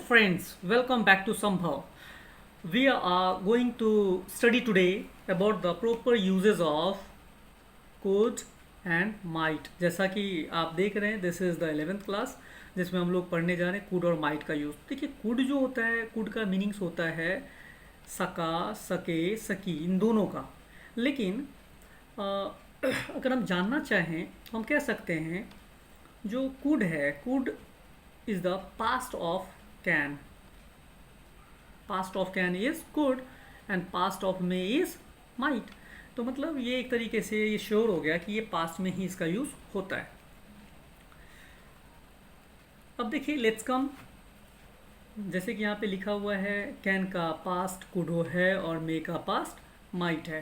friends, welcome back to Sambhav. We are going to study today about the proper uses of could and might. जैसा कि आप देख रहे हैं, this is the 11th class जिसमें हम लोग पढ़ने जा रहे हैं कुड और माइट का यूज़। देखिए, कुड जो होता है, कुड का मीनिंग्स होता है सका, सके, सकी, इन दोनों का। लेकिन अ, अगर हम जानना चाहें हम कह सकते हैं जो कुड है, could is the past of can. Past of can is could and past of May is might. तो मतलब ये एक तरीके से ये श्योर हो गया कि ये पास्ट में ही इसका यूज़ होता है। अब देखिए, लेट्स कम, जैसे कि यहाँ पे लिखा हुआ है कैन का पास्ट कुड हो है और मे का पास्ट माइट है।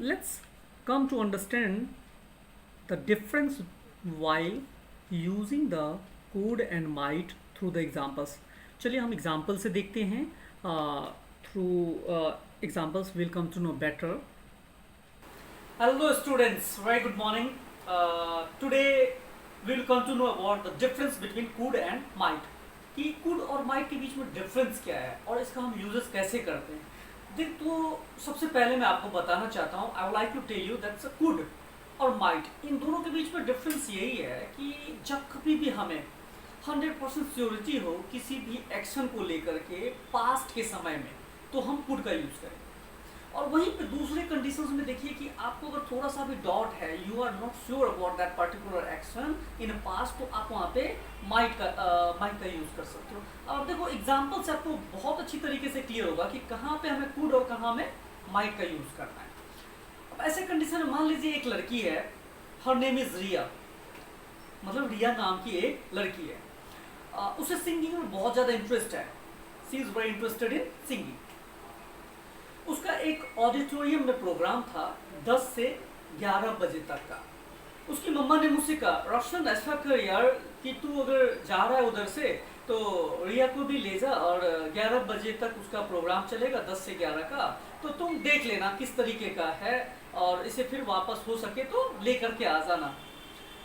Let's come to understand the difference while using the could and might through the examples। चलिए हम एग्जाम्पल से देखते हैं। Through examples will come to know better. Hello students, very good morning. Today will come to know about the difference between could and might, कि could और might के बीच में difference क्या है और इसका हम यूजेस कैसे करते हैं। देख, तो सबसे पहले मैं आपको बताना चाहता हूँ, I would like to tell you that's a could और might, इन दोनों के बीच में डिफरेंस यही है कि जब कभी भी हमें 100% श्योरिटी हो किसी भी एक्शन को लेकर के पास्ट के समय में, तो हम कुड का यूज़ करें। और वहीं पे दूसरे कंडीशंस में देखिए कि आपको अगर थोड़ा सा भी डाउट है, you are not sure about that particular action in past, तो आप वहाँ पे माइट का यूज़ कर सकते हो। अब देखो, एग्जाम्पल से आपको बहुत अच्छी तरीके से क्लियर होगा कि कहाँ पे हमें कुड और कहाँ में माइट का यूज़ करना है। अब ऐसे कंडीशन में मान लीजिए एक लड़की है, हर नेम इज़ रिया, मतलब रिया नाम की एक लड़की है। उसे सिंगिंग में बहुत ज़्यादा इंटरेस्ट है, she is very interested in singing. उसका एक ऑडिटोरियम में प्रोग्राम था 10 से 11 बजे तक का। उसकी मम्मा ने मुझसे कहा, रोशन ऐसा कर यार कि तू अगर जा रहा है उधर से तो रिया को भी ले जा, और 11 बजे तक उसका प्रोग्राम चलेगा, 10 से 11 का, तो तुम देख लेना किस तरीके का है और इसे फिर वापस हो सके तो लेकर के आ जाना।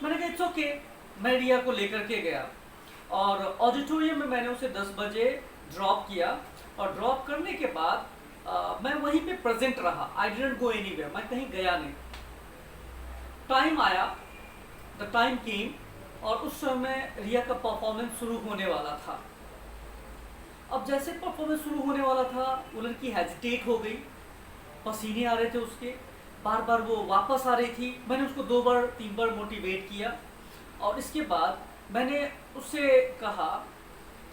मैंने कहा इट्स ओके। मैं रिया को लेकर के गया और ऑडिटोरियम में मैंने उसे 10 बजे ड्रॉप किया, और ड्रॉप करने के बाद मैं वहीं पे प्रेजेंट रहा। आई डिडंट गो एनीवेयर, मैं कहीं गया नहीं। टाइम आया, द टाइम केम, और उस समय रिया का परफॉर्मेंस शुरू होने वाला था। अब जैसे परफॉर्मेंस शुरू होने वाला था, वो लड़की हेजिटेट हो गई, पसीने आ रहे थे उसके, बार बार वो वापस आ रही थी। मैंने उसको 2 बार 3 बार मोटिवेट किया, और इसके बाद मैंने उससे कहा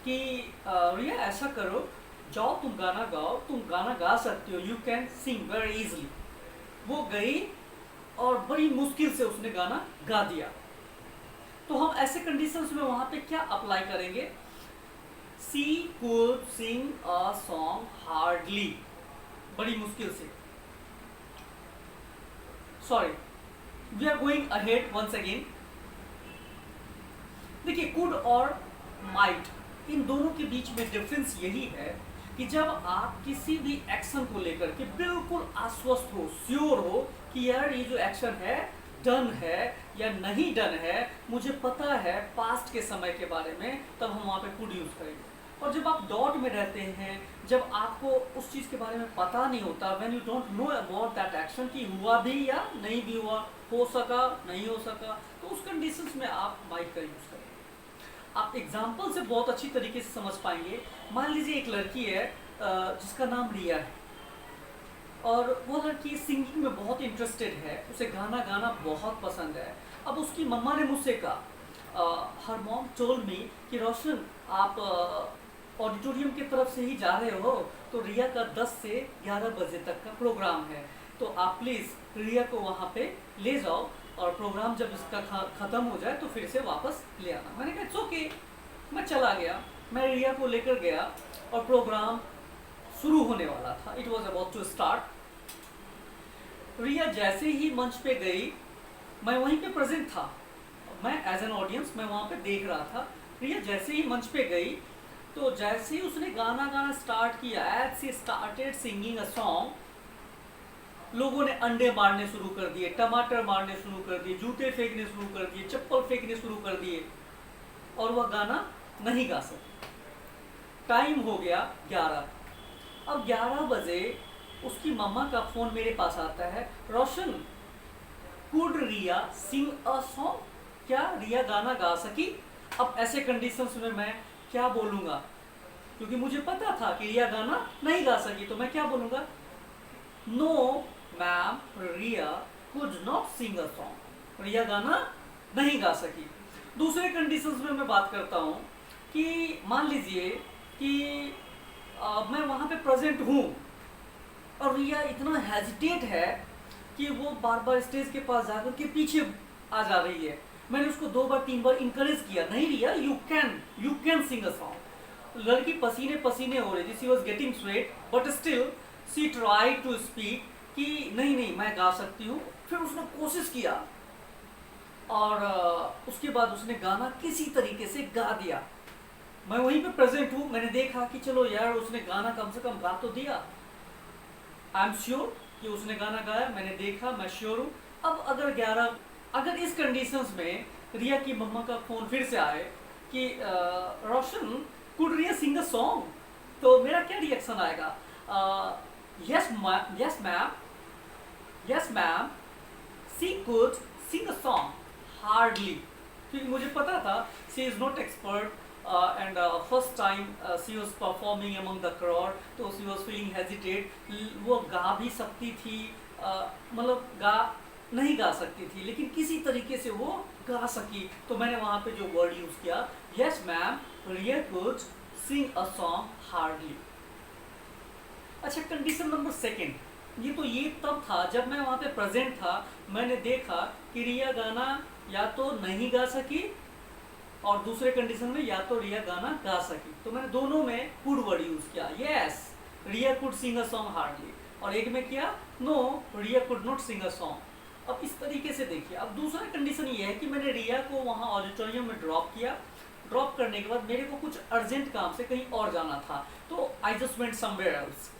कि रिया ऐसा करो, जाओ तुम गाना गाओ, तुम गाना गा सकती हो, you can Singh very easily. वो गई और बड़ी मुश्किल से उसने गाना गा दिया। तो हम ऐसे कंडीशंस में वहाँ पे क्या अप्लाई करेंगे? She could sing a song hardly, बड़ी मुश्किल से। Sorry, we are going ahead once again. देखिए, कुड और माइट, इन दोनों के बीच में डिफरेंस यही है कि जब आप किसी भी एक्शन को लेकर के बिल्कुल आश्वस्त हो, श्योर हो कि यार ये जो एक्शन है डन है या नहीं डन है, मुझे पता है पास्ट के समय के बारे में, तब हम वहाँ पे कुड यूज़ करेंगे। और जब आप डाउट में रहते हैं, जब आपको उस चीज़ के बारे में पता नहीं होता, when you don't know about that action कि हुआ भी या नहीं भी हुआ, हो सका नहीं हो सका, तो उस कंडीशंस में आप माइट का यूज़ करेंगे। आप एग्जाम्पल से बहुत अच्छी तरीके से समझ पाएंगे। मान लीजिए एक लड़की है जिसका नाम रिया है, और वो लड़की सिंगिंग में बहुत इंटरेस्टेड है, उसे गाना गाना बहुत पसंद है। अब उसकी मम्मा ने मुझसे कहा, हर मॉम टोल्ड मी कि रोशन, आप ऑडिटोरियम की तरफ से ही जा रहे हो, तो रिया का 10 से 11 बजे तक का प्रोग्राम है, तो आप प्लीज़ रिया को वहाँ पे ले जाओ, और प्रोग्राम जब इसका ख़त्म हो जाए तो फिर से वापस ले आना। मैंने कहा इट्स ओके। मैं चला गया, मैं रिया को लेकर गया, और प्रोग्राम शुरू होने वाला था, it was about to start. Riya जैसे ही मंच पे गई, मैं वहीं पे प्रेजेंट था, मैं एज एन ऑडियंस मैं वहाँ पे देख रहा था। रिया जैसे ही मंच पे गई, तो जैसे ही उसने गाना गाना स्टार्ट किया, as she started singing a song, लोगों ने अंडे मारने शुरू कर दिए, टमाटर मारने शुरू कर दिए, जूते फेंकने शुरू कर दिए, चप्पल फेंकने शुरू कर दिए, और वह गाना नहीं गा सकी। टाइम हो गया 11। अब 11 बजे उसकी मम्मा का फ़ोन मेरे पास आता है, रोशन could Riya Singh a song, क्या रिया गाना गा सकी? अब ऐसे कंडीशंस में मैं क्या बोलूँगा, क्योंकि मुझे पता था कि रिया गाना नहीं गा सकी, तो मैं क्या बोलूँगा? No ma'am, Riya could not sing a song, Riya गाना नहीं गा सकी। दूसरे कंडीशंस में मैं बात करता हूँ कि मान लीजिए कि मैं वहाँ पे प्रेजेंट हूँ और रिया इतना हेजिटेट है कि वो बार बार स्टेज के पास जाकर के पीछे आ जा रही है। मैंने उसको 2 बार 3 बार इंकरेज किया, नहीं Riya you can sing a song. लड़की पसीने पसीने हो रही थी, she was getting sweat, but still she try to speak कि नहीं नहीं मैं गा सकती हूँ। फिर उसने कोशिश किया और उसके बाद उसने गाना किसी तरीके से गा दिया। मैं वहीं पे प्रेजेंट हूँ, मैंने देखा कि चलो यार उसने गाना कम से कम गा तो दिया। आई एम श्योर कि उसने गाना गाया, मैंने देखा, मैं श्योर हूँ। अब अगर इस कंडीशंस में रिया की मम्मा का फ़ोन फिर से आए कि रोशन could Riya Singh a song, तो मेरा क्या रिएक्शन आएगा? Yes ma'am, yes ma'am, she could sing a song, hardly, क्योंकि मुझे पता था she is not expert and first time she was performing among the crowd, तो शी वॉज फीलिंग हेजिटेट। वो गा भी सकती थी, मतलब गा नहीं गा सकती थी, लेकिन किसी तरीके से वो गा सकी। तो मैंने वहाँ पे जो वर्ड यूज़ किया, yes ma'am, Riya could sing a song hardly. अच्छा, कंडीशन नंबर सेकेंड, ये तब था जब मैं वहाँ पे प्रेजेंट था। मैंने देखा कि रिया गाना या तो नहीं गा सकी और दूसरे कंडीशन में या तो रिया गाना गा सकी, तो मैंने दोनों में कुड वर्ड यूज किया, yes Riya could sing a song hardly, और एक में किया no Riya could not sing a song. अब इस तरीके से देखिए। अब दूसरा कंडीशन ये है कि मैंने रिया को वहाँ ऑडिटोरियम में ड्रॉप किया। ड्रॉप करने के बाद मेरे को कुछ अर्जेंट काम से कहीं और जाना था, तो I just went somewhere else,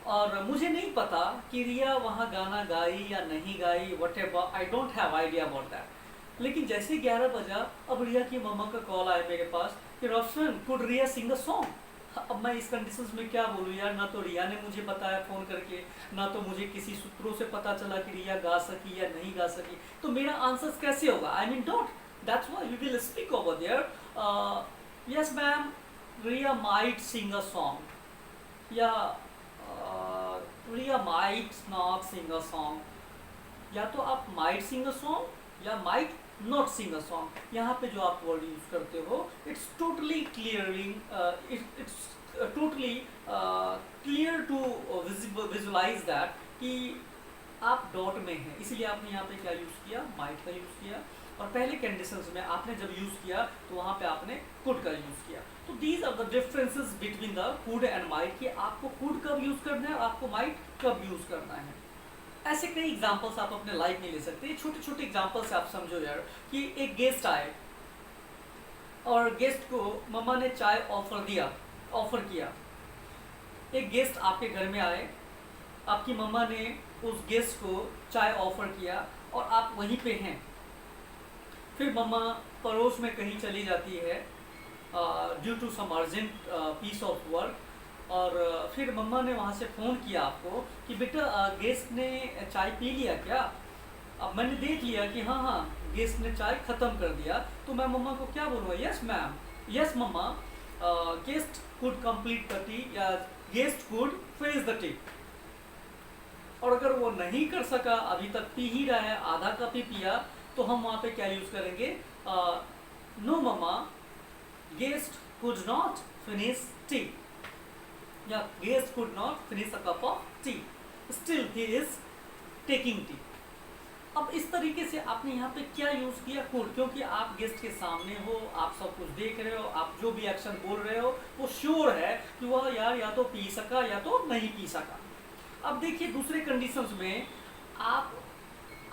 और मुझे नहीं पता कि रिया वहाँ गाना गाई या नहीं गाई, what ever, I don't have idea about that. लेकिन जैसे 11 बजा, अब रिया की मम्मा का कॉल आया मेरे पास कि रोशन could Riya Singh a song. अब मैं इस कंडीशंस में क्या बोलूँ यार, ना तो रिया ने मुझे बताया फ़ोन करके, ना तो मुझे किसी सूत्रों से पता चला कि रिया गा सकी या नहीं गा सकी, तो मेरा आंसर कैसे होगा? I mean don't, that's why we will speak over there, yes ma'am, Riya might sing a song, या Riya might not sing a song. या तो आप माइट सिंग अ सॉन्ग या might not sing a song. यहाँ पे जो आप वर्ड यूज करते हो, it's totally clearly, it's totally clear to visualize that कि आप डॉट में हैं, इसलिए आपने यहाँ पे क्या यूज़ किया? माइट का यूज़ किया। और पहले कंडीशंस में आपने जब यूज़ किया तो वहाँ पे आपने कुड का यूज़ किया। तो these are the differences between the could and might, कि आपको कुड कब यूज़ करना है और आपको माइट कब यूज़ करना है। ऐसे कई एग्जाम्पल्स आप अपने लाइफ में ले सकते हैं। छोटे छोटे एग्जाम्पल से आप समझो यार, कि एक गेस्ट आए और गेस्ट को मम्मा ने चाय ऑफर किया। एक गेस्ट आपके घर में आए, आपकी मम्मा ने उस गेस्ट को चाय ऑफर किया और आप वहीं पे हैं। फिर मम्मा पड़ोस में कहीं चली जाती है due to some urgent piece of work, और फिर मम्मा ने वहाँ से फ़ोन किया आपको कि बेटा गेस्ट ने चाय पी लिया क्या? अब मैंने देख लिया कि हाँ हाँ गेस्ट ने चाय ख़त्म कर दिया, तो मैं मम्मा को क्या बोलूँगा? Yes ma'am, yes mamma, guest could complete the tea, या guest could finish the tea. और अगर वो नहीं कर सका, अभी तक पी ही रहा है, आधा कप ही पिया, तो हम वहाँ पे क्या यूज़ करेंगे? No mamma, guest could not finish tea, या guest could not finish a cup of tea, still he is taking tea. अब इस तरीके से आपने यहाँ पे क्या यूज़ किया? कुड, क्योंकि आप गेस्ट के सामने हो, आप सब कुछ देख रहे हो, आप जो भी एक्शन बोल रहे हो वो श्योर है कि वह यार या तो पी सका या तो नहीं पी सका। अब देखिए दूसरे कंडीशंस में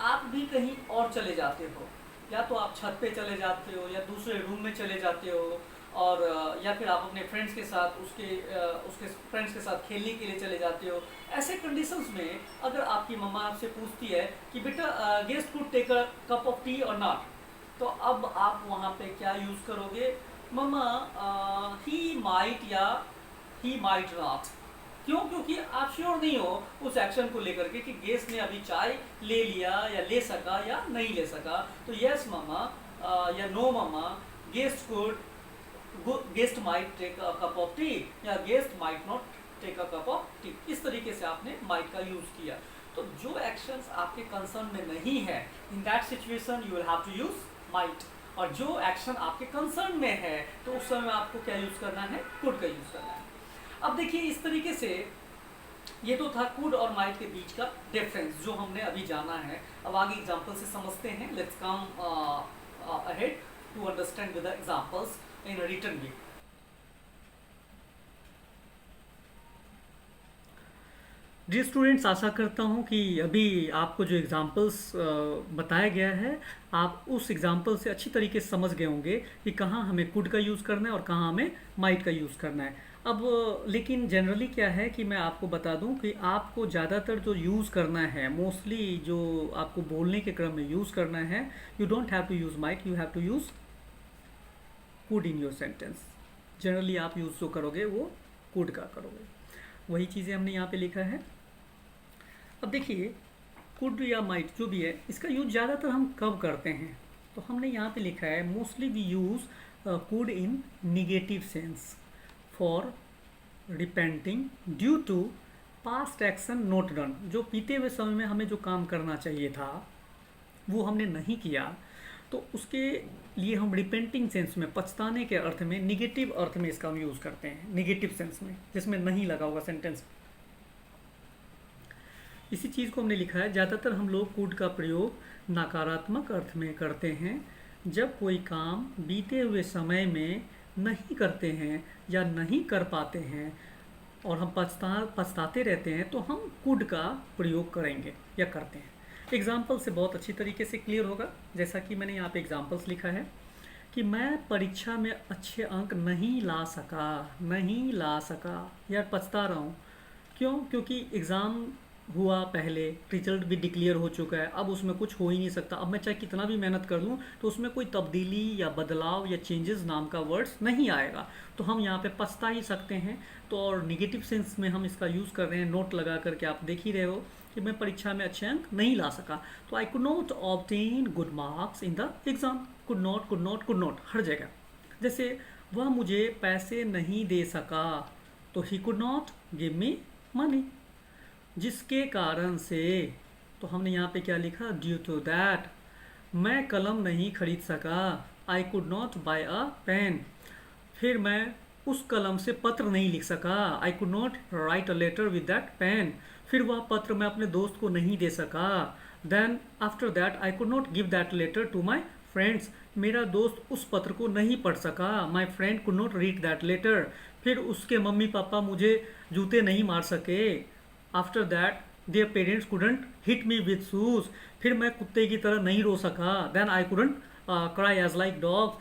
आप भी कहीं और चले जाते हो, या तो आप छत पे चले जाते हो या दूसरे रूम में चले जाते हो, और या फिर आप अपने फ्रेंड्स के साथ उसके फ्रेंड्स के साथ खेलने के लिए चले जाते हो। ऐसे कंडीशंस में अगर आपकी मम्मा आपसे पूछती है कि बेटा guest could take a cup of tea और नॉट, तो अब आप वहाँ पे क्या यूज़ करोगे? मम्मा ही माइट या ही माइट नॉट। क्यों? क्योंकि आप श्योर नहीं हो उस एक्शन को लेकर के कि गेस्ट ने अभी चाय ले लिया या ले सका या नहीं ले सका। तो यस मम्मा या no mamma, guest could, guest might take a cup of tea या guest might not take a cup of tea. इस तरीके से आपने माइट का यूज किया। तो जो एक्शंस आपके कंसर्न में नहीं है, in that situation you will have to use might. और जो एक्शन आपके कंसर्न में है तो उस समय आपको क्या यूज करना है? कुड का यूज करना है। अब देखिए इस तरीके से ये तो था कुड और माइट के बीच का डिफरेंस जो हमने अभी जाना है। अब आगे एग्जांपल से समझते हैं। Let's come ahead to understand with the examples in written way. जी स्टूडेंट्स, आशा करता हूँ कि अभी आपको जो एग्जांपल्स बताया गया है, आप उस एग्जांपल से अच्छी तरीके से समझ गए होंगे कि कहाँ हमें कुड का यूज़ करना है और कहाँ हमें माइट का यूज़ करना है। अब लेकिन जनरली क्या है कि मैं आपको बता दूं कि आपको ज़्यादातर जो यूज़ करना है, मोस्टली जो आपको बोलने के क्रम में यूज़ करना है, you don't have to use might, you have to use could in your sentence. Generally आप यूज़ जो करोगे वो कुड का करोगे। वही चीज़ें हमने यहाँ पे लिखा है। अब देखिए कुड या माइट जो भी है, इसका यूज ज़्यादातर हम कब करते हैं? तो हमने यहाँ पे लिखा है mostly we use could in negative sense for repenting due to past action not done. जो बीते हुए समय में हमें जो काम करना चाहिए था वो हमने नहीं किया, तो उसके लिए हम रिपेंटिंग सेंस में, पछताने के अर्थ में, निगेटिव अर्थ में इसका हम यूज़ करते हैं, निगेटिव सेंस में जिसमें नहीं लगा होगा सेंटेंस। इसी चीज़ को हमने लिखा है ज़्यादातर हम लोग कुड का प्रयोग नकारात्मक अर्थ में करते हैं जब कोई काम बीते हुए समय में नहीं करते हैं या नहीं कर पाते हैं और हम पछताते रहते हैं, तो हम कुड का प्रयोग करेंगे या करते हैं। एग्जाम्पल से बहुत अच्छी तरीके से क्लियर होगा। जैसा कि मैंने यहाँ पे एग्जाम्पल्स लिखा है कि मैं परीक्षा में अच्छे अंक नहीं ला सका, नहीं ला सका, यार पछता रहा हूँ। क्यों? क्योंकि एग्ज़ाम हुआ, पहले रिजल्ट भी डिक्लेयर हो चुका है, अब उसमें कुछ हो ही नहीं सकता। अब मैं चाहे कितना भी मेहनत कर लूँ तो उसमें कोई तब्दीली या बदलाव या चेंजेस नाम का वर्ड्स नहीं आएगा, तो हम यहाँ पे पछता ही सकते हैं। तो और निगेटिव सेंस में हम इसका यूज़ कर रहे हैं, नोट लगा करके आप देख ही रहे हो कि मैं परीक्षा में अच्छे अंक नहीं ला सका। तो I could not obtain good marks in the exam. Could not, could not, could not हर जगह। जैसे वह मुझे पैसे नहीं दे सका, तो he could not give me money. जिसके कारण से, तो हमने यहाँ पे क्या लिखा? Due to that. मैं कलम नहीं खरीद सका, I could not buy a pen. फिर मैं उस कलम से पत्र नहीं लिख सका, I could not right a letter with that pen. फिर वह पत्र मैं अपने दोस्त को नहीं दे सका। Then after that I could not give that letter to my friends. मेरा दोस्त उस पत्र को नहीं पढ़ सका, my friend could not read that letter. फिर उसके मम्मी पापा मुझे जूते नहीं मार सके। After that their parents couldn't hit me with shoes. फिर मैं कुत्ते की तरह नहीं रो सका, then I couldn't cry as like dog.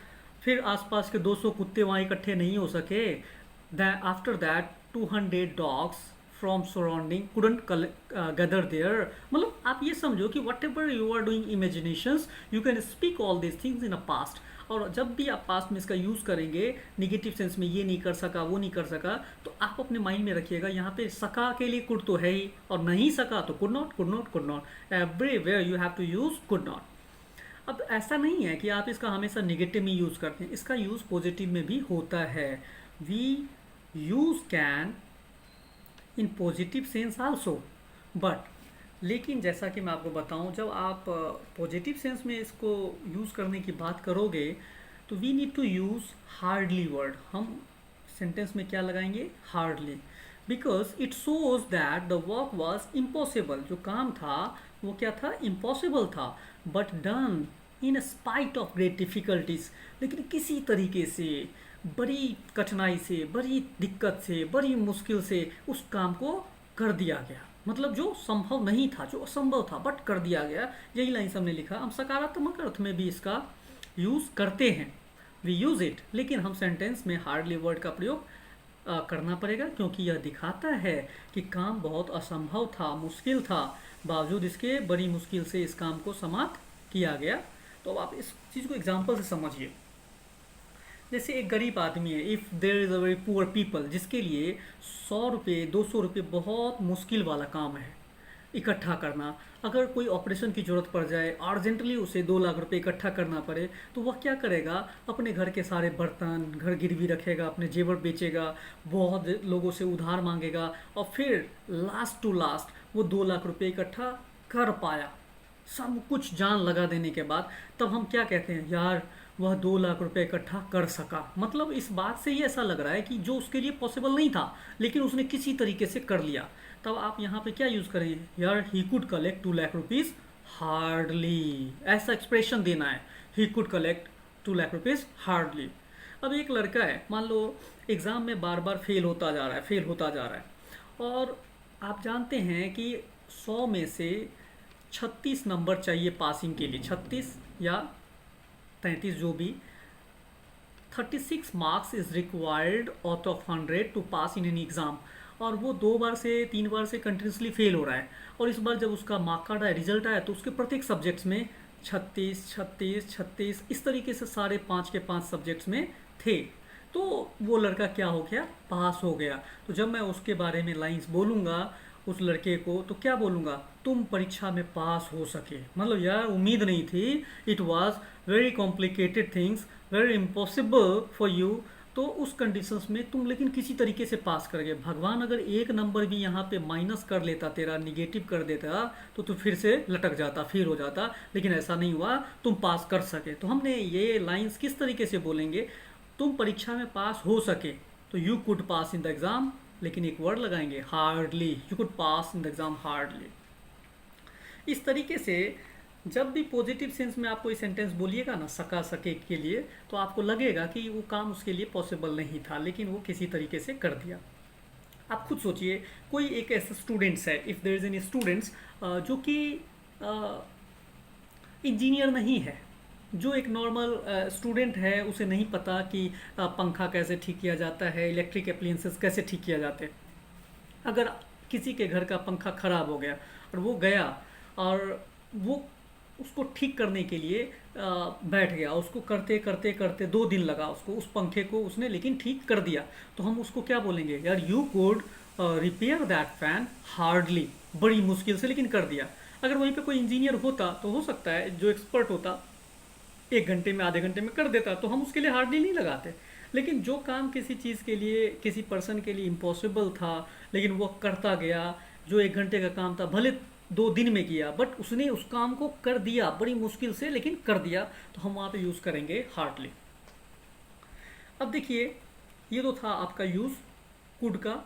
फिर आसपास के 200 कुत्ते वहाँ इकट्ठे नहीं हो सके। Then after that 200 dogs from surrounding couldn't gather there. मतलब आप ये समझो कि whatever you are doing imaginations, you can speak all this things in a past. और जब भी आप पास्ट में इसका यूज़ करेंगे निगेटिव सेंस में, ये नहीं कर सका, वो नहीं कर सका, तो आप अपने माइंड में रखिएगा यहाँ पे सका के लिए कुड तो है ही, और नहीं सका तो could not, could not, could not. Everywhere you have to use could not. अब ऐसा नहीं है कि आप इसका हमेशा निगेटिव में यूज़ करते हैं, इसका यूज़ पॉजिटिव में भी होता है। We use can in positive sense also, but लेकिन जैसा कि मैं आपको बताऊं, जब आप पॉजिटिव सेंस में इसको यूज़ करने की बात करोगे तो we need to use hardly word. हम सेंटेंस में क्या लगाएंगे? Hardly, because it shows that the work was impossible. जो काम था वो क्या था? इम्पॉसिबल था, but done in spite of great difficulties. लेकिन किसी तरीके से, बड़ी कठिनाई से, बड़ी दिक्कत से, बड़ी मुश्किल से उस काम को कर दिया गया। मतलब जो संभव नहीं था, जो असंभव था, बट कर दिया गया। यही लाइन हमने लिखा। हम सकारात्मक अर्थ में भी इसका यूज़ करते हैं, वी यूज़ इट, लेकिन हम सेंटेंस में हार्डली वर्ड का प्रयोग करना पड़ेगा, क्योंकि यह दिखाता है कि काम बहुत असंभव था, मुश्किल था, बावजूद इसके बड़ी मुश्किल से इस काम को समाप्त किया गया। तो अब आप इस चीज़ को एग्जाम्पल से समझिए। जैसे एक गरीब आदमी है, if there is a very poor people, जिसके लिए 100 रुपये 200 रुपये बहुत मुश्किल वाला काम है इकट्ठा करना। अगर कोई ऑपरेशन की ज़रूरत पड़ जाए, अर्जेंटली उसे 2 लाख रुपए इकट्ठा करना पड़े, तो वह क्या करेगा? अपने घर के सारे बर्तन घर गिरवी रखेगा, अपने जेवर बेचेगा, बहुत लोगों से उधार मांगेगा, और फिर लास्ट टू लास्ट वो 2 लाख रुपए इकट्ठा कर पाया, सब कुछ जान लगा देने के बाद। तब हम क्या कहते हैं? यार, वह 2 लाख रुपए इकट्ठा कर सका। मतलब इस बात से ही ऐसा लग रहा है कि जो उसके लिए पॉसिबल नहीं था, लेकिन उसने किसी तरीके से कर लिया। तब आप यहाँ पे क्या यूज़ करेंगे? यार, he could collect 2 lakh rupees hardly, ऐसा एक्सप्रेशन देना है। He could collect 2 lakh rupees hardly. अब एक लड़का है, मान लो एग्ज़ाम में बार बार फेल होता जा रहा है, फेल होता जा रहा है, और आप जानते हैं कि 100 में से 36 नंबर चाहिए पासिंग के लिए, 36 या 33 जो भी, 36 marks is required out of 100 to pass in an exam. और वो 2 बार से 3 बार से कंटिन्यूसली फेल हो रहा है, और इस बार जब उसका मार्क कार्ड आया, रिजल्ट आया, तो उसके प्रत्येक सब्जेक्ट्स में 36 36 36 इस तरीके से सारे 5 के 5 सब्जेक्ट्स में थे। तो वो लड़का क्या हो गया? पास हो गया। तो जब मैं उसके बारे में लाइंस बोलूँगा उस लड़के को, तो क्या बोलूँगा? तुम परीक्षा में पास हो सके। मतलब यार, उम्मीद नहीं थी, it was very complicated things, very impossible for you. तो उस कंडीशंस में तुम लेकिन किसी तरीके से पास कर गए। भगवान अगर एक नंबर भी यहाँ पे माइनस कर लेता, तेरा निगेटिव कर देता, तो तू फिर से लटक जाता, फिर हो जाता, लेकिन ऐसा नहीं हुआ, तुम पास कर सके। तो हमने ये लाइंस किस तरीके से बोलेंगे? तुम परीक्षा में पास हो सके, तो you could pass in the exam, लेकिन एक वर्ड लगाएंगे, hardly. You could pass in the exam hardly. इस तरीके से जब भी पॉजिटिव सेंस में आपको ये सेंटेंस बोलिएगा ना, सका सके के लिए, तो आपको लगेगा कि वो काम उसके लिए पॉसिबल नहीं था, लेकिन वो किसी तरीके से कर दिया। आप खुद सोचिए, कोई एक ऐसा स्टूडेंट्स है, if there is any students जो कि इंजीनियर नहीं है, जो एक नॉर्मल स्टूडेंट है, उसे नहीं पता कि पंखा कैसे ठीक किया जाता है, इलेक्ट्रिक अप्लायंसेस कैसे ठीक किया जाते हैं। अगर किसी के घर का पंखा ख़राब हो गया और वो गया और वो उसको ठीक करने के लिए बैठ गया, उसको करते करते करते 2 दिन लगा उसको, उस पंखे को उसने लेकिन ठीक कर दिया, तो हम उसको क्या बोलेंगे? यार, you could repair that fan hardly, बड़ी मुश्किल से लेकिन कर दिया। अगर वहीं पे कोई इंजीनियर होता, तो हो सकता है जो एक्सपर्ट होता 1 घंटे में, आधे घंटे में कर देता, तो हम उसके लिए हार्डली नहीं लगाते। लेकिन जो काम किसी चीज़ के लिए, किसी पर्सन के लिए इम्पॉसिबल था, लेकिन वो करता गया, जो 1 घंटे का काम था, भले 2 दिन में किया, बट उसने उस काम को कर दिया, बड़ी मुश्किल से लेकिन कर दिया, तो हम वहाँ पे यूज़ करेंगे हार्डली। अब देखिए, ये तो था आपका यूज़ कुड का,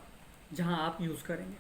जहाँ आप यूज़ करेंगे।